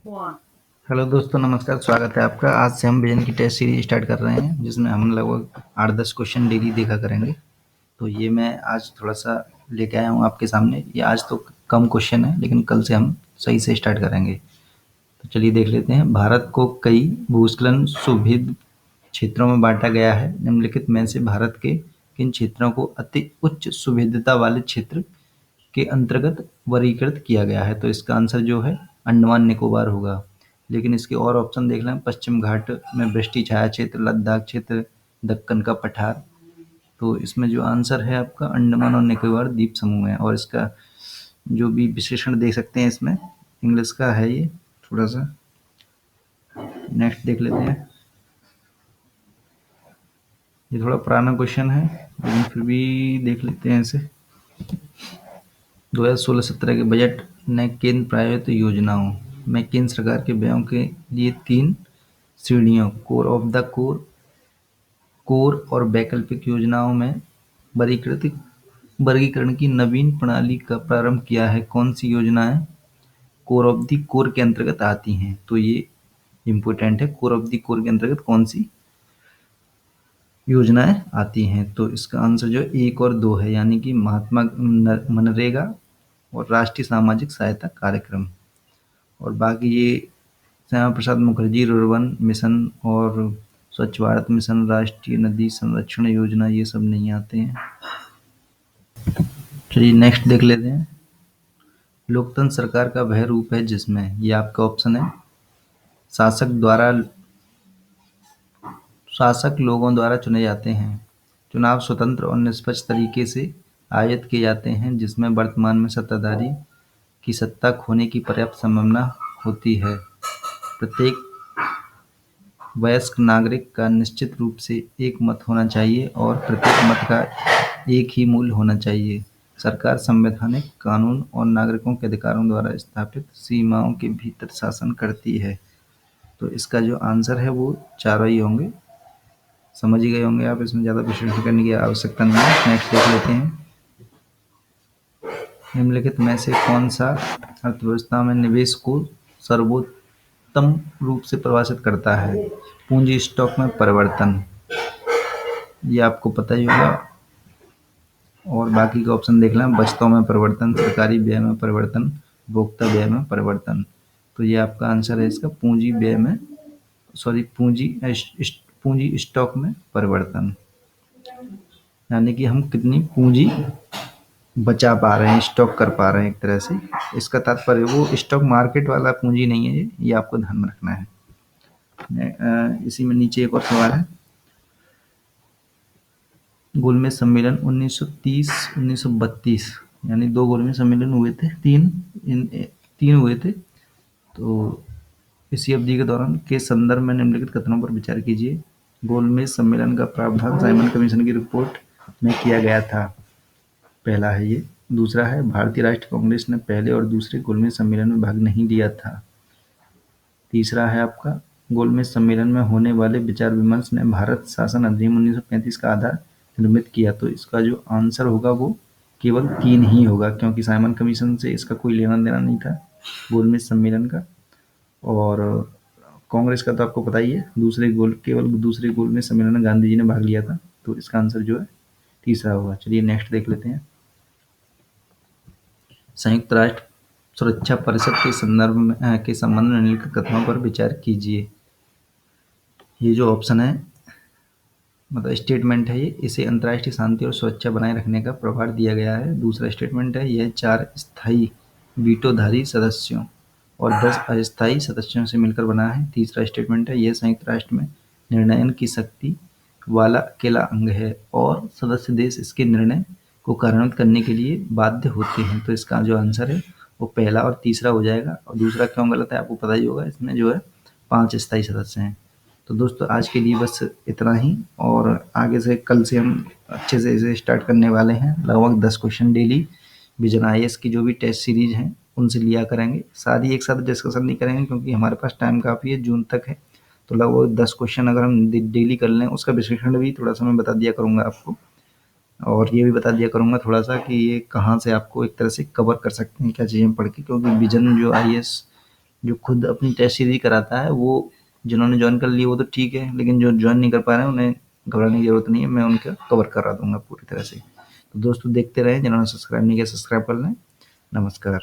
Hello दोस्तों, नमस्कार। स्वागत है आपका। आज से हम विजन की टेस्ट सीरीज स्टार्ट कर रहे हैं, जिसमें हम लगभग 8-10 क्वेश्चन डेली देखा करेंगे। तो ये मैं आज थोड़ा सा लेके आया हूँ आपके सामने। ये आज तो कम क्वेश्चन है, लेकिन कल से हम सही से स्टार्ट करेंगे। तो चलिए देख लेते हैं। भारत को कई भूस्खलन सुविध क्षेत्रों में बांटा गया है। निम्नलिखित में से भारत के किन क्षेत्रों को अति उच्च सुविधता वाले क्षेत्र के अंतर्गत वर्गीकृत किया गया है? तो इसका आंसर जो है अंडमान निकोबार होगा। लेकिन इसके और ऑप्शन देख लें। पश्चिम घाट में वृष्टि छाया क्षेत्र, लद्दाख क्षेत्र, दक्कन का पठार। तो इसमें जो आंसर है आपका अंडमान और निकोबार द्वीप समूह है। और इसका जो भी विशेषण देख सकते हैं इसमें, इंग्लिश का है ये थोड़ा सा। नेक्स्ट देख लेते हैं। ये थोड़ा पुराना क्वेश्चन है, लेकिन फिर भी देख लेते हैं इसे। 2016-17 के बजट ने केंद्र प्रायोजित योजनाओं में केंद्र सरकार के व्ययों के लिए 3 श्रेणियों core of the core, core और वैकल्पिक योजनाओं में वर्गीकरण की नवीन प्रणाली का प्रारंभ किया है। कौन सी योजनाएं कोर ऑफ द कोर के अंतर्गत आती हैं? तो ये इम्पोर्टेंट है। कोर ऑफ द कोर के अंतर्गत कौन सी योजनाएं आती हैं? तो इसका आंसर जो 1 और 2 है, यानी कि महात्मा मनरेगा और राष्ट्रीय सामाजिक सहायता कार्यक्रम। और बाकी ये श्यामा प्रसाद मुखर्जी रुर्बन मिशन और स्वच्छ भारत मिशन, राष्ट्रीय नदी संरक्षण योजना, ये सब नहीं आते हैं। चलिए नेक्स्ट देख लेते हैं। लोकतंत्र सरकार का वह रूप है जिसमें, ये आपका ऑप्शन है, शासक द्वारा शासक लोगों द्वारा चुने जाते हैं, चुनाव स्वतंत्र और निष्पक्ष तरीके से आयोजित किए जाते हैं, जिसमें वर्तमान में सत्ताधारी की सत्ता खोने की पर्याप्त संभावना होती है, प्रत्येक वयस्क नागरिक का निश्चित रूप से एक मत होना चाहिए और प्रत्येक मत का एक ही मूल्य होना चाहिए, सरकार संवैधानिक कानून और नागरिकों के अधिकारों द्वारा स्थापित सीमाओं के भीतर शासन करती है। तो इसका जो आंसर है वो चारों ही होंगे। समझ ही गए होंगे आप, इसमें ज़्यादा विश्लेषण करने की आवश्यकता नहीं है। नेक्स्ट देख लेते हैं। निम्नलिखित में से कौन सा अर्थव्यवस्था में निवेश को सर्वोत्तम रूप से प्रभावित करता है? पूंजी स्टॉक में परिवर्तन, ये आपको पता ही होगा। और बाकी के ऑप्शन देख लें। बचतों में परिवर्तन, सरकारी व्यय में परिवर्तन, उपभोक्ता व्यय में परिवर्तन। तो ये आपका आंसर है इसका पूंजी व्यय में, सॉरी पूंजी स्टॉक में परिवर्तन, यानी कि हम कितनी पूंजी बचा पा रहे हैं, स्टॉक कर पा रहे हैं एक तरह से। इसका तात्पर्य वो स्टॉक मार्केट वाला पूंजी नहीं है, ये आपको ध्यान में रखना है। इसी में नीचे एक और सवाल है। गोलमेज सम्मेलन 1930-1932, यानी 2 गोलमेज सम्मेलन हुए थे, 3 हुए थे। तो इसी अवधि के दौरान के संदर्भ में निम्नलिखित कथनों पर विचार कीजिए। गोलमेज सम्मेलन का प्रावधान साइमन कमीशन की रिपोर्ट में किया गया था। पहला है ये। दूसरा है, भारतीय राष्ट्रीय कांग्रेस ने पहले और दूसरे गोलमेज सम्मेलन में भाग नहीं लिया था। तीसरा है आपका, गोलमेज सम्मेलन में होने वाले विचार विमर्श ने भारत शासन अधिनियम 1935 का आधार निर्मित किया। तो इसका जो आंसर होगा वो केवल 3 ही होगा, क्योंकि साइमन कमीशन से इसका कोई लेना देना नहीं था गोलमेज सम्मेलन का। और कांग्रेस का तो आपको पता ही है, केवल दूसरे गोलमेज सम्मेलन में गांधी जी ने भाग लिया था। तो इसका आंसर जो है तीसरा होगा। चलिए नेक्स्ट देख लेते हैं। संयुक्त राष्ट्र सुरक्षा परिषद के संबंध में निम्नलिखित कथनों पर विचार कीजिए। ये जो ऑप्शन है, मतलब स्टेटमेंट है ये, इसे अंतर्राष्ट्रीय शांति और सुरक्षा बनाए रखने का प्रभार दिया गया है। दूसरा स्टेटमेंट है, यह 4 स्थायी वीटोधारी सदस्यों और 10 अस्थायी सदस्यों से मिलकर बना है। तीसरा स्टेटमेंट है, यह संयुक्त राष्ट्र में निर्णयन की शक्ति वाला अकेला अंग है और सदस्य देश इसके निर्णय को कार्यान्वित करने के लिए बाध्य होते हैं। तो इसका जो आंसर है वो पहला और तीसरा हो जाएगा। और दूसरा क्यों गलत है आपको पता ही होगा, इसमें जो है 5 स्थायी सदस्य हैं। तो दोस्तों आज के लिए बस इतना ही, और आगे से कल से हम अच्छे से इसे स्टार्ट करने वाले हैं। लगभग 10 क्वेश्चन डेली विजन IAS की जो भी टेस्ट सीरीज हैं उनसे लिया करेंगे। सारी एक साथ डिस्कशन नहीं करेंगे, क्योंकि हमारे पास टाइम काफ़ी है, जून तक है। तो लगभग 10 क्वेश्चन अगर हम डेली कर लें, उसका विश्लेषण भी थोड़ा सा मैं बता दिया करूँगा आपको। और ये भी बता दिया करूँगा थोड़ा सा कि ये कहाँ से आपको एक तरह से कवर कर सकते हैं, क्या चीज़ें पढ़ के, क्योंकि विजन जो IAS जो खुद अपनी टेस्ट सीरीज कराता है वो जिन्होंने ज्वाइन कर ली वो तो ठीक है, लेकिन जो ज्वाइन नहीं कर पा रहे हैं उन्हें घबराने की जरूरत नहीं है, मैं उनका कवर करा दूंगा पूरी तरह से। तो दोस्तों देखते रहें, जिन्होंने सब्सक्राइब नहीं किया सब्सक्राइब कर लें। नमस्कार।